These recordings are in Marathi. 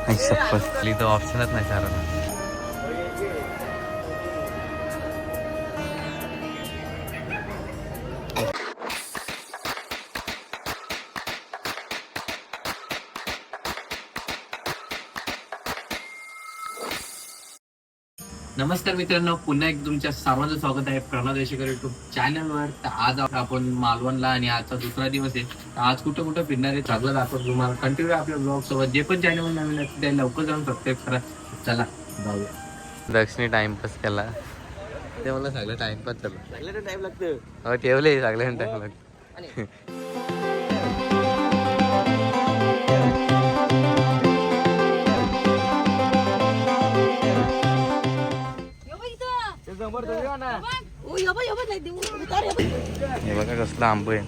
तो ऑप्शनच नाही चारायला. नमस्कार मित्रांनो, पुन्हा एक तुमच्या सर्वांचं स्वागत आहे प्रणव देशेकर युट्यूब चॅनलवर. तर आज आपण मालवणला आणि आजचा दुसरा दिवस आहे. तर आज कुठं कुठं फिरणार आहे सगळं दाखवतो तुम्हाला. कंटिन्यू आपल्या ब्लॉग सोबत. जे पण चॅनल नवीन असते ते लवकर जाऊन सबस्क्राईब करा. चला जाऊया. दक्षिणी टाइमपास केला ते मला सगळं टाइमपास चालू टाइम लागतं. हो ठेवले सगळ्यांना टाइम लागतं. हे बघा कसलं आंब आहे.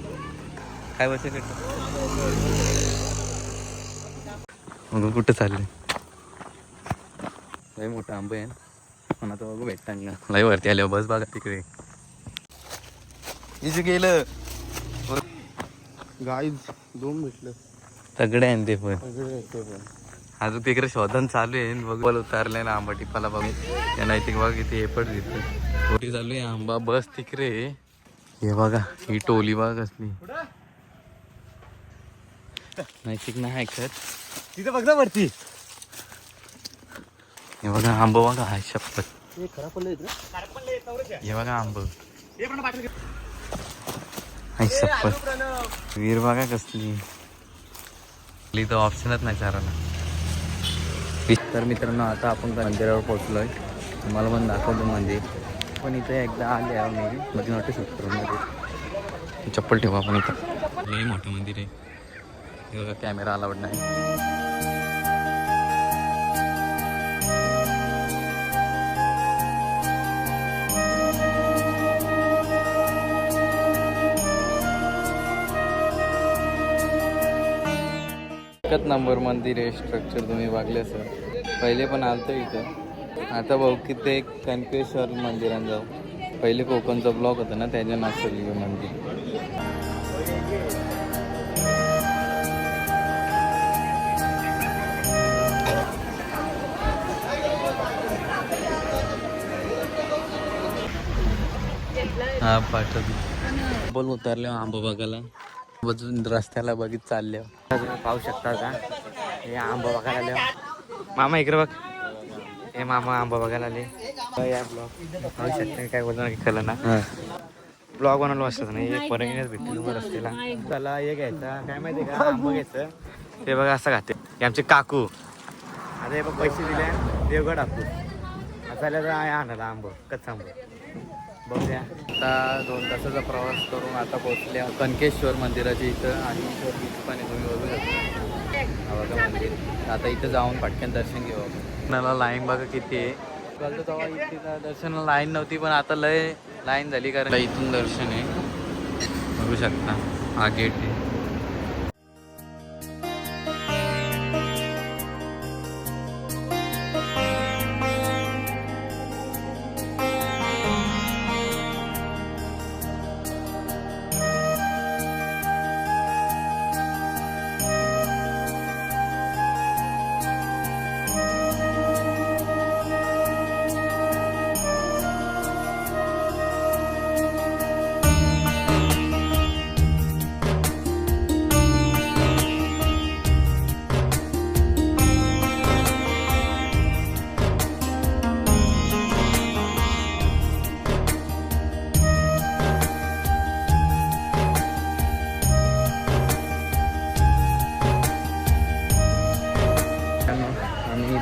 काय बसेल मग कुठं चाललंय. लय मोठा आंब आहे पण आता बघू भेटता का. लय वरती आल्यावर बस बघा तिकडे इथे गेलं गाईज दोन भेटलं सगळे आहे ते पण. अजून तिकडे शोधन चालू आहे. बघ उतारलंय ना आंबा टिपाला बघ. त्या नाही बघ इथे हे पण दिसत मोठी चालू आहे आंबा बस तिकडे. हे बघा ही टोली बघा कसली नैतिक नाही ऐकत तिथे बघ ना वरती. हे बघा आंब बघा हाय शपथ. हे बघा आंब हाय शपथ. वीर बघा कसली तर ऑप्शनच नाही चारायला. तर मित्रांनो आता आपण मंदिरावर पोहोचलोय. तुम्हाला पण दाखवतो मंदिर. पण इथे एकदा आले मी मध्ये वाटू शकतो मध्ये चप्पल ठेवा. आपण इथं लई मोठं मंदिर आहे. हे बघा कॅमेरा अलाउड नाही. एकच नंबर मंदिर आहे. स्ट्रक्चर तुम्ही बघले सर. पहिले पण आलतो इथं. आता भाऊ की ते कणकेश्वर मंदिरात जाऊ. पहिले कोकणचा ब्लॉक होता ना त्याच्या नाचली मंदिर. हा पाठव बोल उतरले आंबा बघायला. बाजून रस्त्याला बघित चालले पाहू शकता का. हे आंबा बघायला आले. मामा इकडे बघ. हे मामा आंबा बघायला आले. ब्लॉग पाहू शकता काय बोलतो कळलं ना. ब्लॉग बनवलं असतं ना. एक परंगीनेच भेटते तुम्हाला रस्त्याला. त्याला हे घ्यायचं काय माहिती का आंबा घ्यायचं. ते बघा असं खाते हे आमचे काकू. आता हे बघ पैसे दिले देवगड हापूस असं आलं तर आणायला आंब कच्चा आंबा. बघूया. आता 2 तासाचा प्रवास करून आता पोहोचल्या कणकेश्वर मंदिराच्या इथं. आणि बीच पण तुम्ही बघू शकता बघा मंदिर. आता इथं जाऊन पटकन दर्शन घेऊ आपण. मला लाईन बघा किती आहे. कळतं तेव्हा इथे दर्शनाला लाईन नव्हती पण आता लय लाईन झाली. कारण इथून दर्शन आहे बघू शकता. हा गेट आहे.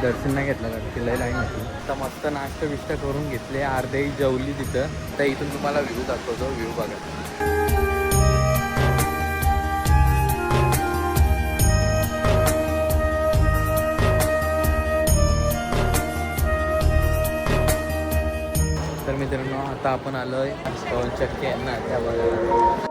दर्शन नाही घेतलं का तिला लाईन होती. आता मस्त नाश्ता बिष्टा करून घेतले. अर्धे जेवली तिथं. तर इथून तुम्हाला व्ह्यू दाखवतो. व्ह्यू बघा. तर मित्रांनो आता आपण आलोय चक्की आहे ना त्या बघा.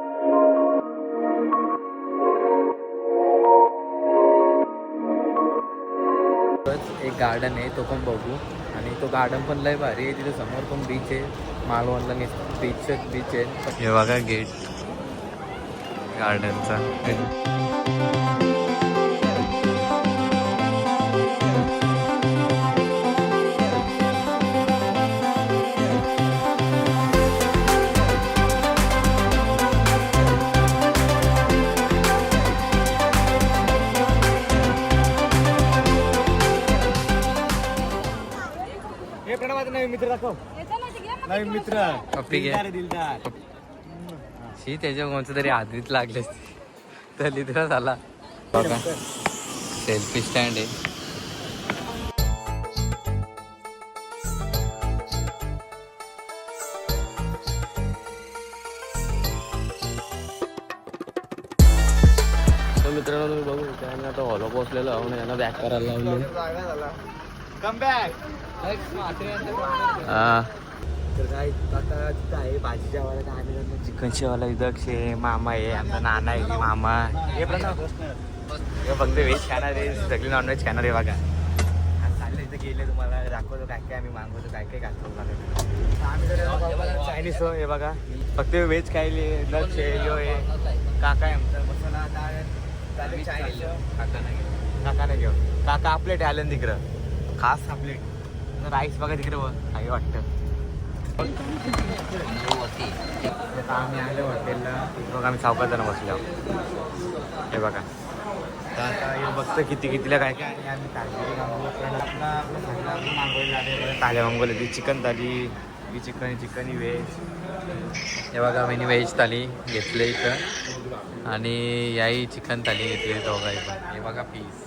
एक गार्डन आहे तो पण बघू. आणि तो गार्डन पण लय भारी आहे. तिथे समोर पण बीच आहे. मालवणला बीच आहे. हे बघा गेट गार्डनचा. मित्र दाखव. नवीन मित्र पप्पी घे. दिलदार. शी त्याच्या कोणतं तरी आधीच लागले तर लिहिला झाला बघा. सेल्फी स्टँड आहे. तर मित्रांनो तुम्ही बघू शकता आणि आता हॉलो पोचलेलो आहो यांना बॅक करायला लावले. Come back. तर काय आता तिथं आहे भाजीच्या वाला आम्ही चिकन शेवाला विदक्ष आहे, मामा आहे, आमचा नाना आहे, मामा हे फक्त व्हेज खाणार आहे, सगळे नॉनव्हेज खाणार आहे बघा. आज चाललं इथं गेले तुम्हाला दाखवतो काय काय आम्ही मागवतो काय काय घालतो मला. आम्ही तर चायनीज हे बघा फक्त व्हेज खायले दक्ष आहे, यो आहे, काका आहे आमचा मसाला चालेल चायनीज काका नाही घेऊ. काका आपलेट आलं तिकडं खास आपलेट. राईस बघा तिकडं काही वाटतं. आम्ही आलो हॉटेलला बघा. आम्ही चौकात जण बसलो हे बघा. तर आता हे बघतं कितीला काय काय. आणि आम्ही थाली मागवली ती चिकन थाली, ही चिकन व्हेज. हे बघा मिनी व्हेज थाली घेतले इथं आणि याही चिकन थाली घेतली दोघाही पण. हे बघा पीस.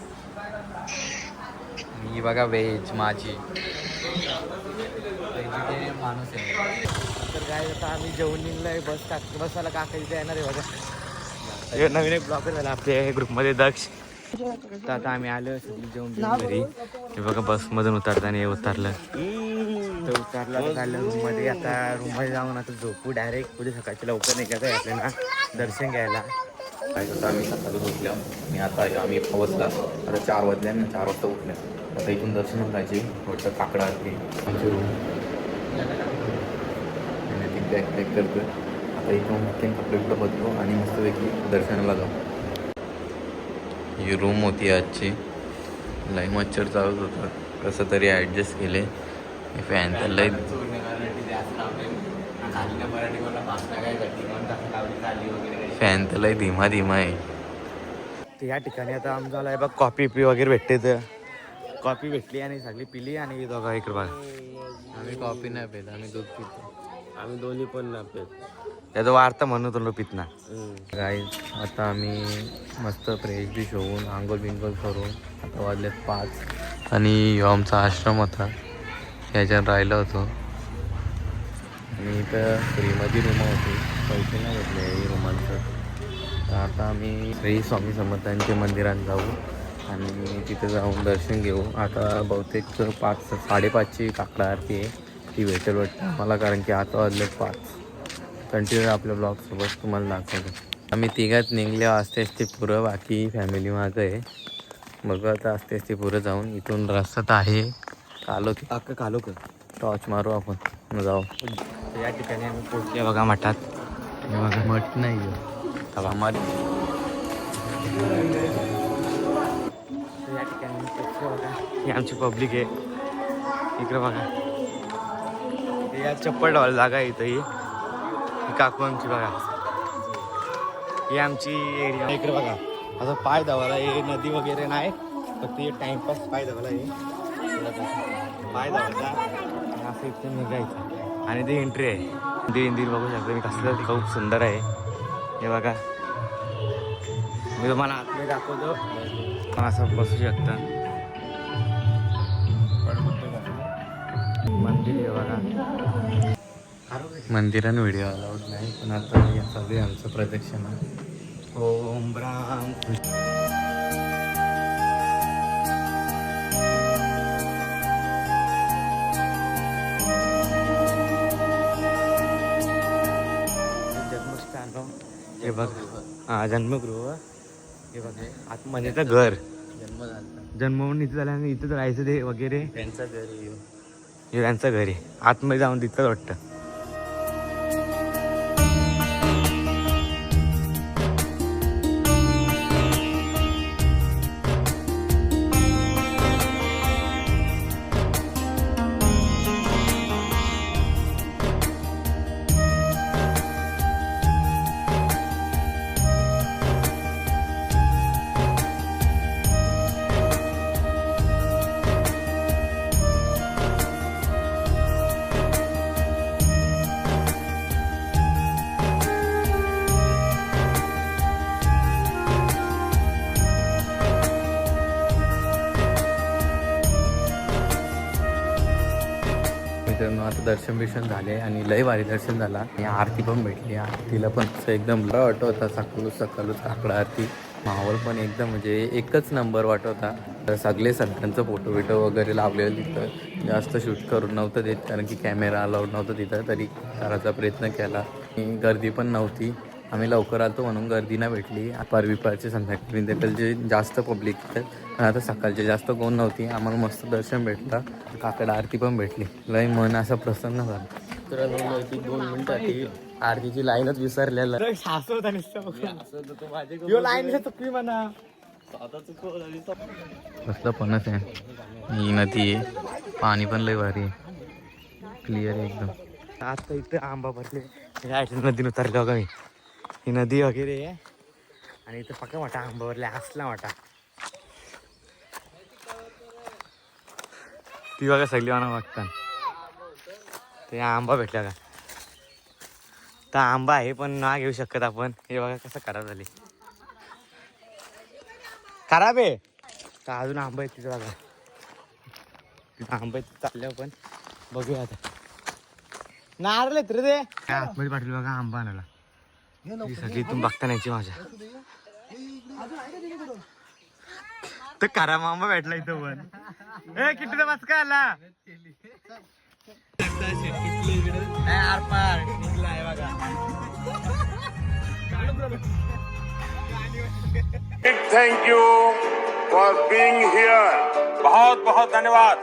ही बघा व्हेज माझी व्हेजिटेरियन माणूस आहे. तर काय आता आम्ही जेवण निघलोय. बसायला काका इथे येणार आहे बघा. हे नवीन एक ब्लॉगर झाला आपल्या ग्रुपमध्ये दक्ष. तर आता आम्ही आलो सगळी जेवण घरी. हे बघा बसमधून उतरताना हे उतरलं तर उतरलं चाललं रूममध्ये. आता रूममध्ये जाऊन आता झोपू डायरेक्ट. पुढे सकाळची लवकर निघायचं आहे आपल्याला दर्शन घ्यायला. काय करतं आम्ही सकाळी उठल्या आणि आता आम्ही पोहोचला. आता 4 वाजल्या ना 4 वाजता उठल्या. आता इथून दर्शन करायचे थोडंसं काकडा असते आमची रूम. आणि ती बॅग पॅक करतो. आता इथून मुख्य कपडे कुठं बदलो आणि मस्तपैकी दर्शनाला जाऊ. ही रूम होती आजची. लई मच्छर चालत होतं कसं तरी ॲडजस्ट केले. फॅन तर लई फॅन तर लई धीमा आहे. तर या ठिकाणी आता आमच्याला बघ कॉफी वगैरे भेटते. तर कॉफी भेटली आणि सगळी पिली आणि दोघा इकडे बघा. आम्ही कॉफी नाही पेत, आम्ही दूध पितो. आम्ही दोन्ही पण नाही पेत. त्याचं वार्ता म्हणून तुला पित ना काय. आता आम्ही मस्त फ्रेश बिश होऊन आंघोळ बिंगोळ करून आता वाजलेत 5 आणि ह्यो आमचा आश्रम होता ह्याच्यात राहिलो होतो. आणि इथं फ्रीमध्ये रूम होती, पैसे नाही भेटले रूमांचं. तर आता आम्ही श्री स्वामी समर्थांच्या मंदिरात जाऊ आणि तिथे जाऊन दर्शन घेऊ. आता बहुतेक 5:30ची काकडा आरती आहे, ती भेटेल वाटतं मला, कारण की आता वाजलेत 5. कंटिन्यू आपल्या ब्लॉगसोबत तुम्हाला दाखवतो. आम्ही तिघात निघले असते असते पुरं, बाकी फॅमिली मागं आहे. बघू आता असते असते पुरं जाऊन. इथून रस्ता आहे कालो टॉर्च मारू आपण मग जाऊ. या ठिकाणी आम्ही पोहोचले बघा मठात. हे बघा मठ नाही आम्हाला. या ठिकाणी पोहोचले बघा. ही आमची पब्लिक आहे इकडे बघा. या चप्पल ठेवायला जागा आहे इथं. ही काकू आमची बघा. ही आमची एरिया इकडे बघा. असं पाय धावायला हे नदी वगैरे नाही, फक्त हे टाइमपास पाय धावायला हे पाय धावायचा आणि असं इथून निघायचं. आणि ती एंट्री आहे. ती इंदिर बघू शकतो मी कसलं खूप सुंदर आहे. हे बघा मी तुम्हाला आतमध्ये दाखवतो. असं बसू शकता. मंदिर आहे बघा. मंदिरानं व्हिडिओ अलाउड नाही, पण आता या चालू आहे आमचं प्रदक्षिणा. ओम राम जन्मस्थान हे बघ. हां जन्मगृह हे बघ. आतमध्ये तर घर जन्म झाला जन्म म्हणून इथं झालं आणि इथंच राहायचं ते वगैरे. त्यांचा घरी हे त्यांचं घर आहे. आतमध्ये जाऊन तिथंच वाटतं. मस्त दर्शन बिर्शन झाले आणि लय भारी दर्शन झाला आणि आरती पण भेटली. आरतीला पण असं एकदम लय वाटत होता. सकाळूच काकडा आरती माहोल पण एकदम म्हणजे एकच नंबर वाटत होता. तर सगळे सगळ्यांचं फोटो बिटो वगैरे लावलेलं तिथं. जास्त शूट करून नव्हतं देत कारण की कॅमेरा अलाउड नव्हतं तिथं, तरी करायचा प्रयत्न केला. आणि गर्दी पण नव्हती. आम्ही लवकर आलो म्हणून गर्दी नाही भेटली. विपारचे संध्याकाळचे जास्त पब्लिक तर पण आता सकाळचे जास्त कोण नव्हती. आम्हाला मस्त दर्शन भेटलं. काकड आरती पण भेटली. लय मन असं प्रसन्न झालं. तर 2 मिनिटाची आरतीची लाईनच विसरलेला. कसलं फणस आहे. ही नदी आहे. पाणी पण लय भारी आहे. क्लिअर आहे एकदम. आता इथं आंबा भरले. नदीन उतरले बघा मी. ही नदी वगैरे आहे आणि इथं पक्का वाटा आंबा भरले. असला वाटा ती बघा सगळी वाना बघता. ते आंबा भेटला का तर आंबा आहे पण ना घेऊ शकत आपण. हे बघा कसं खराब झाली. खराब आहे तर अजून आंबा आहे तिथं बघा. तिथं आंबा आहे चालल्यावर पण बघूया आता. नारळ रे ते आतमध्ये पाठवलं बघा आंबा आणायला. सगळी इथून बघता नाहीची माझ्या तर खराब आंबा भेटला इथं पण. किती बस का आला thank you for being here. बहुत बहुत धन्यवाद.